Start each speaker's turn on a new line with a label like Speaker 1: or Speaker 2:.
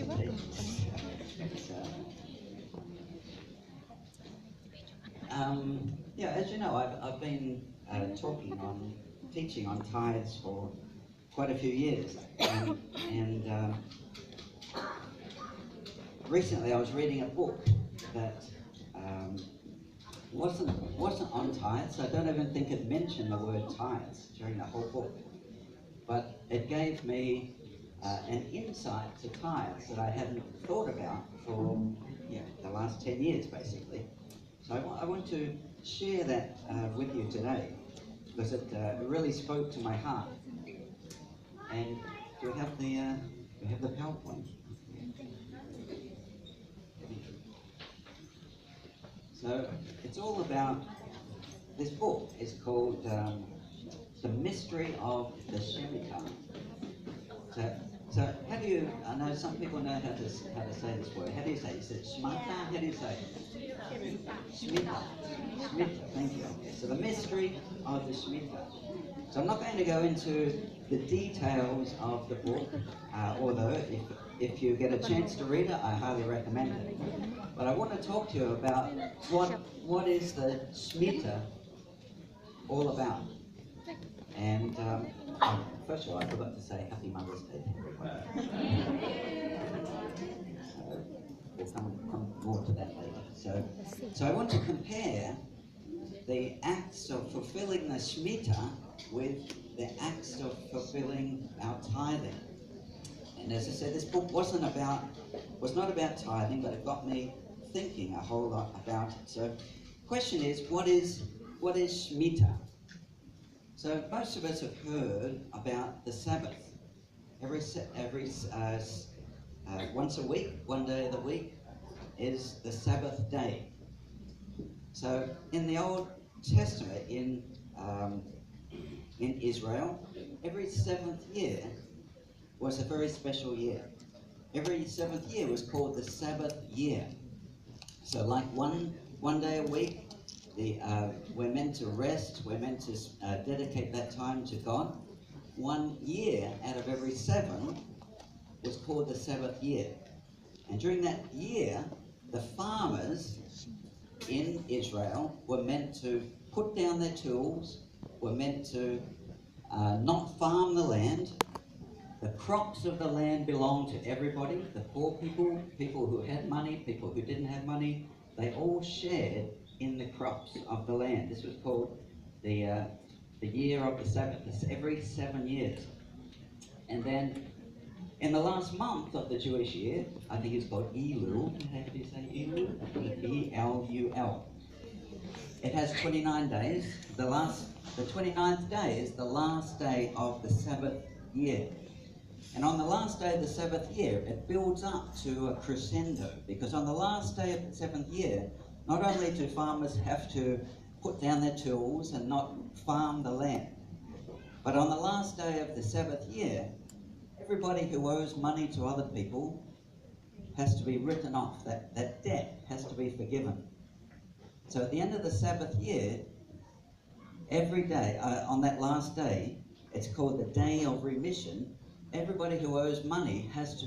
Speaker 1: recipe. Yeah, as you know, I've been teaching on tithes for quite a few years, and recently I was reading a book that wasn't on tithes. I don't even think it mentioned the word tithes during the whole book, but it gave me an insight to tithes that I hadn't thought about for the last 10 years, basically. So I want to share that with you today, because it really spoke to my heart. And do we have the PowerPoint? So it's all about, this book is called The Mystery of the Shemitah. So how do you, I know some people know how to say this word. How do you say it? Is it Shmata? How do you say it? Shemitah. Shemitah, thank you. Okay. So the mystery of the Shemitah. So I'm not going to go into the details of the book, although if you get a chance to read it, I highly recommend it. But I want to talk to you about what is the Shemitah all about. And first of all, I forgot to say Happy Mother's Day to everyone. So we'll come more to that later. So I want to compare the acts of fulfilling the Shemitah with the acts of fulfilling our tithing. And as I said, this book was not about tithing, but it got me thinking a whole lot about it. So the question is, what is Shemitah? So most of us have heard about the Sabbath. Once a week, one day of the week, is the Sabbath day. So in the Old Testament, in Israel, every seventh year was a very special year. Every seventh year was called the Sabbath year. So like one day a week, we're meant to rest, we're meant to dedicate that time to God. 1 year out of every 7 was called the Sabbath year. And during that year, the farmers in Israel were meant to put down their tools, were meant to not farm the land. The crops of the land belonged to everybody, the poor people, people who had money, people who didn't have money. They all shared in the crops of the land. This was called the year of the Sabbath. It's every 7 years. And then in the last month of the Jewish year, I think it's called Elul. How do you say Elul? E-L-U-L. It has 29 days. The 29th day is the last day of the Sabbath year. And on the last day of the Sabbath year, it builds up to a crescendo, because on the last day of the 7th year, not only do farmers have to put down their tools and not farm the land, but on the last day of the Sabbath year, everybody who owes money to other people has to be written off. That debt has to be forgiven. So at the end of the Sabbath year, every day, on that last day, it's called the Day of Remission. Everybody who owes money has to